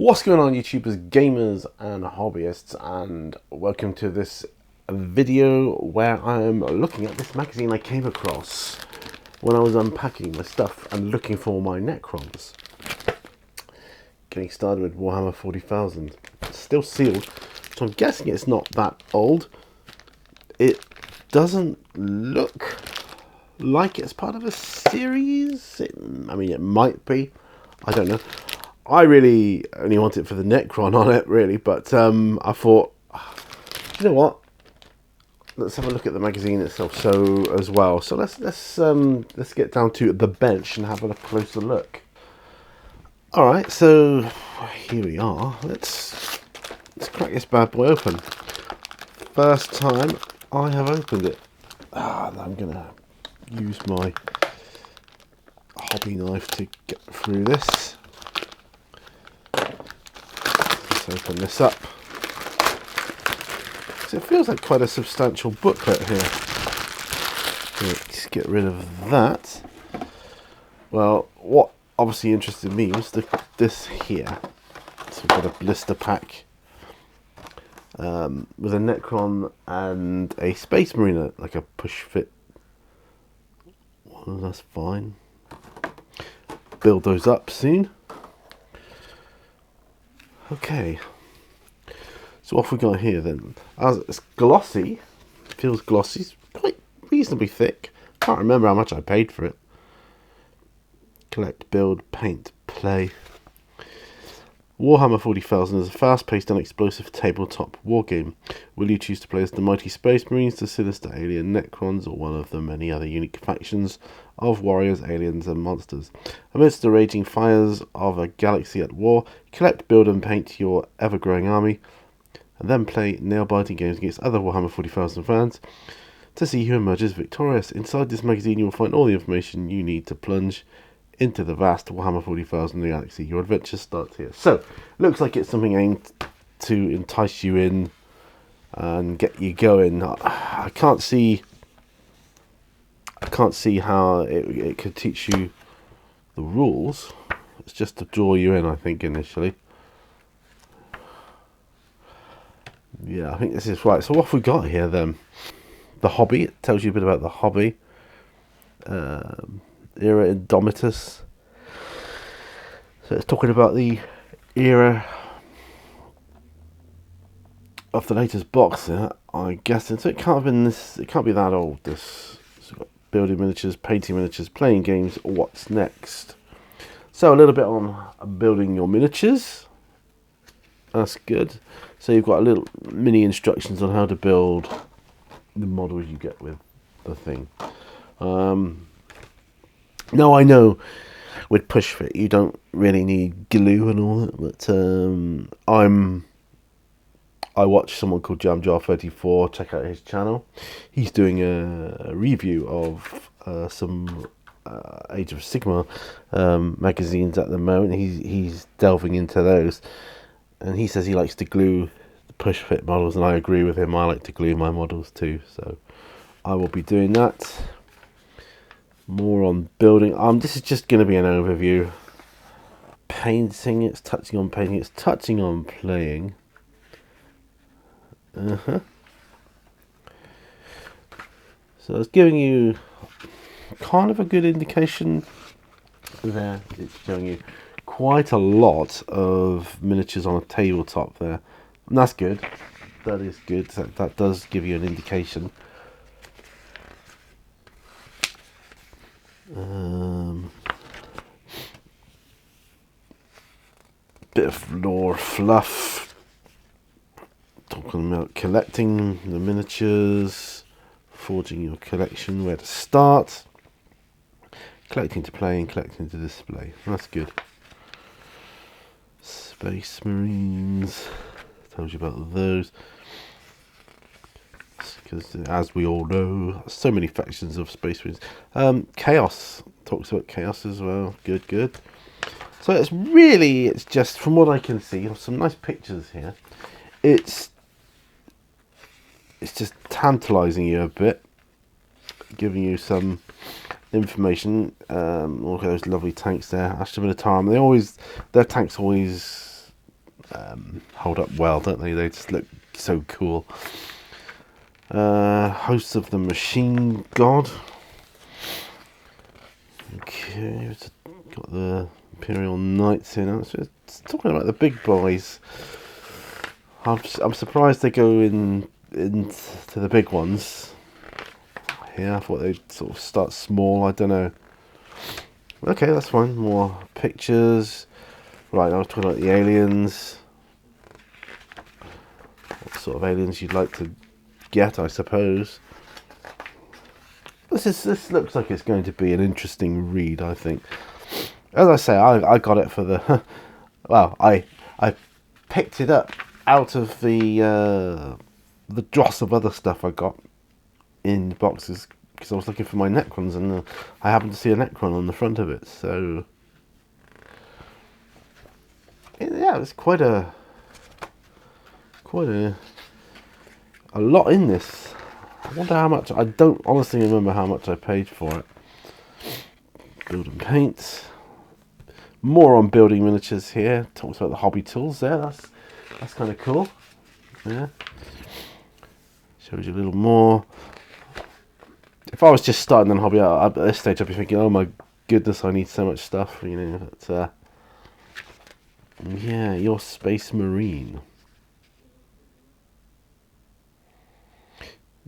What's going on, YouTubers, gamers and hobbyists, and welcome to this video where I'm looking at this magazine I came across when I was unpacking my stuff and looking for my Necrons. Getting started with Warhammer 40,000. It's still sealed, so I'm guessing it's not that old. It doesn't look like it's part of a series. I mean, it might be. I don't know. I really only want it for the Necron on it, really, but I thought, you know what? Let's have a look at the magazine itself, as well. So let's get down to the bench and have a closer look. All right, so here we are. Let's crack this bad boy open. First time I have opened it. I'm gonna use my hobby knife to get through this. Let's open this up. So it feels like quite a substantial booklet here. Let's get rid of that. Well, what obviously interested me was this here. So we've got a blister pack with a Necron and a Space Marine, like a push fit. Well, that's fine. Build those up soon. Okay, so what have we got here then? As it's glossy, feels glossy, it's quite reasonably thick. Can't remember how much I paid for it. Collect, build, paint, play. Warhammer 40,000 is a fast-paced and explosive tabletop wargame. Will you choose to play as the mighty Space Marines, the sinister alien Necrons, or one of the many other unique factions of warriors, aliens, and monsters? Amidst the raging fires of a galaxy at war, collect, build, and paint your ever-growing army, and then play nail-biting games against other Warhammer 40,000 fans to see who emerges victorious. Inside this magazine, you will find all the information you need to plunge into the vast Warhammer 40,000 galaxy. Your adventure starts here. So, looks like it's something aimed to entice you in and get you going. I can't see how it could teach you the rules. It's just to draw you in, I think, initially. Yeah, I think this is right. So what have we got here then? The hobby. It tells you a bit about the hobby. Era Indomitus. So it's talking about the era of the latest box there, I guess. And so it can't have been this. It can't be that old. This. So we've got building miniatures, painting miniatures, playing games. What's next? So a little bit on building your miniatures. That's good. So you've got a little mini instructions on how to build the models you get with the thing. Now I know with push fit you don't really need glue and all that, but I watch someone called JamJar34. Check out his channel. He's doing a review of some Age of Sigmar magazines at the moment. He's delving into those, and he says he likes to glue the push fit models, and I agree with him. I like to glue my models too, so I will be doing that. More on building. This is just going to be an overview. Painting. It's touching on painting. It's touching on playing. So it's giving you kind of a good indication there. It's showing you quite a lot of miniatures on a tabletop there, and that's good. That is good. That does give you an indication. Bit of lore fluff, talking about collecting the miniatures, forging your collection, where to start, collecting to play and collecting to display. That's good. Space Marines tells you about those, because as we all know, so many factions of Space Marines. Chaos talks about Chaos as well. Good. So it's just, from what I can see, some nice pictures here. It's just tantalizing you a bit, giving you some information. Look at those lovely tanks there, Ashton Minotaur. Their tanks always hold up well, don't they? They just look so cool. Hosts of the Machine God. Okay, it's got the Imperial Knights in. It's talking about the big boys. I'm surprised they go into the big ones. Yeah, I thought they'd sort of start small. I don't know. Okay, that's fine. More pictures. Right, I was talking about the aliens. What sort of aliens you'd like to get, I suppose. This looks like it's going to be an interesting read, I think. As I say, I got it for the... well, I picked it up out of the dross of other stuff I got in boxes, because I was looking for my Necrons, and I happened to see a Necron on the front of it, so... yeah, it's quite a lot in this. I wonder how much. I don't honestly remember how much I paid for it. Build and paint. More on building miniatures here. Talks about the hobby tools there. That's kind of cool. Yeah. Shows you a little more. If I was just starting on hobby at this stage, I'd be thinking, oh my goodness, I need so much stuff. You know. But, yeah, your Space Marine.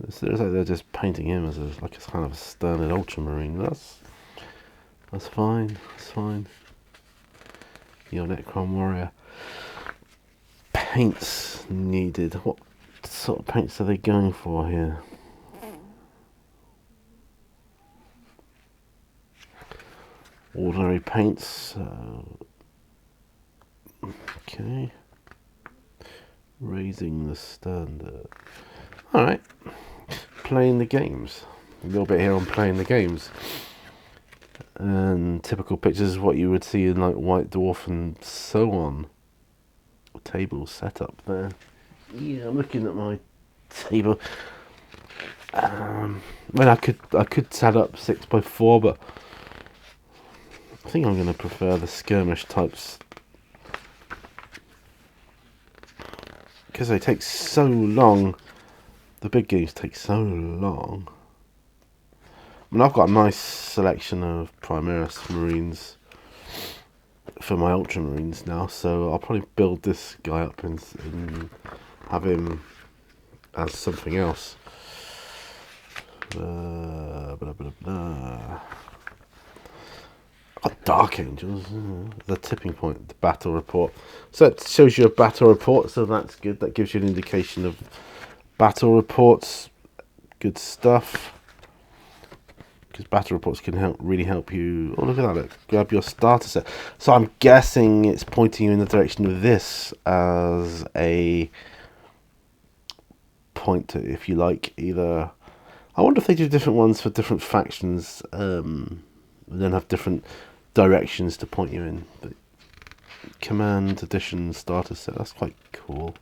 So there's like they're just painting him as like a kind of a sterned ultramarine. That's fine. That's fine. Your Necron warrior. Paints needed. What sort of paints are they going for here? Ordinary paints. Okay. Raising the standard. Alright. Playing the games. A little bit here on playing the games. And typical pictures of what you would see in like White Dwarf and so on. Table set up there. Yeah, I'm looking at my table. I could set up 6x4, but I think I'm going to prefer the skirmish types, because they take so long. The big games take so long. I mean, I've got a nice selection of Primaris Marines for my Ultramarines now, so I'll probably build this guy up and have him as something else. Blah, blah, blah. Got Dark Angels, the tipping point, the battle report. So it shows you a battle report, so that's good. That gives you an indication of battle reports. Good stuff. Because battle reports can really help you. Oh, look at that! Look, grab your starter set. So I'm guessing it's pointing you in the direction of this as a pointer, if you like. Either, I wonder if they do different ones for different factions, and then have different directions to point you in. But command edition starter set. That's quite cool.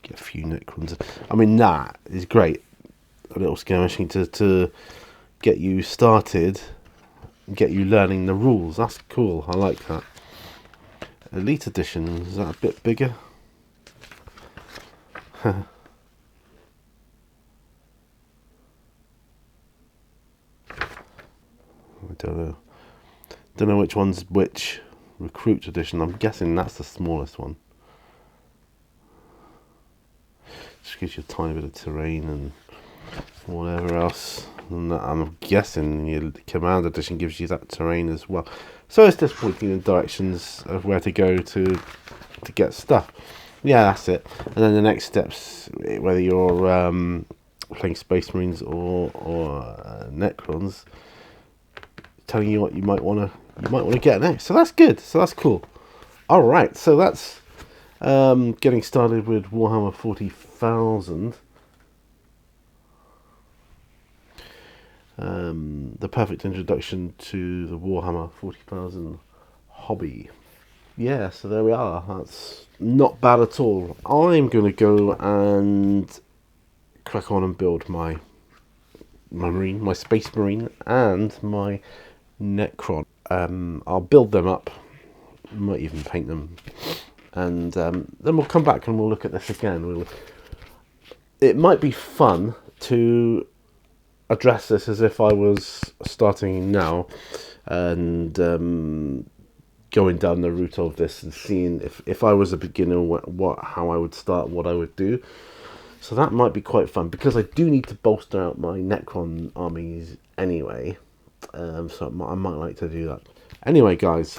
Get a few Necrons. I mean, that is great. A little skirmishing to get you started, get you learning the rules. That's cool. I like that. Elite edition, is that a bit bigger? I don't know which one's which. Recruit edition, I'm guessing that's the smallest one. Just gives you a tiny bit of terrain and whatever else. And I'm guessing your command edition gives you that terrain as well. So it's just pointing in directions of where to go to get stuff. Yeah, that's it. And then the next steps, whether you're playing Space Marines or Necrons, telling you what you might want to get next. So that's good. So that's cool. All right. So that's getting started with Warhammer 40,000. The perfect introduction to the Warhammer 40,000 hobby. Yeah, so there we are. That's not bad at all. I'm going to go and crack on and build my Marine, my Space Marine, and my Necron. I'll build them up. Might even paint them. and then we'll come back and we'll look at this again. It might be fun to address this as if I was starting now, and going down the route of this and seeing if I was a beginner, how I would start, what I would do. So that might be quite fun, because I do need to bolster out my Necron armies anyway. So I might like to do that. Anyway, guys,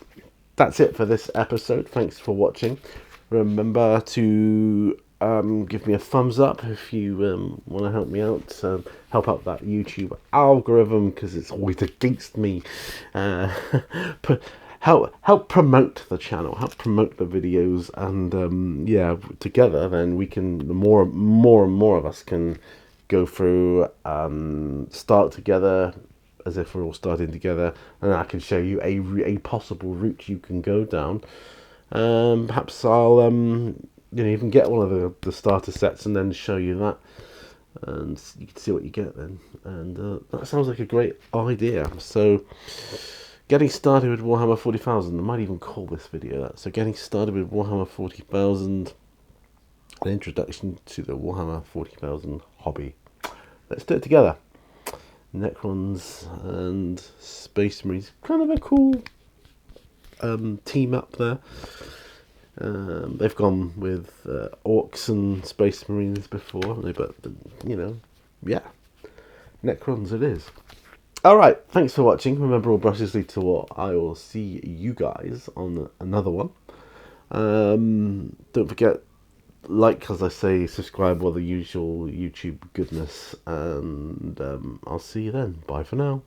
that's it for this episode. Thanks for watching. Remember to give me a thumbs up if you want to help me out. Help out that YouTube algorithm, because it's always against me. Help promote the channel, help promote the videos, and yeah, together then we can, the more and more of us can go through, start together as if we're all starting together, and I can show you a possible route you can go down. Perhaps I'll even get one of the starter sets and then show you that, and you can see what you get then. And that sounds like a great idea. So getting started with Warhammer 40,000, I might even call this video that. So getting started with Warhammer 40,000, an introduction to the Warhammer 40,000 hobby. Let's do it together. Necrons and Space Marines, kind of a cool team up there. They've gone with Orcs and Space Marines before, haven't they? But yeah, Necrons it is. Alright, thanks for watching. Remember, all brushes lead to war. I will see you guys on another one. Don't forget, like, as I say, subscribe, all the usual YouTube goodness, and I'll see you then. Bye for now.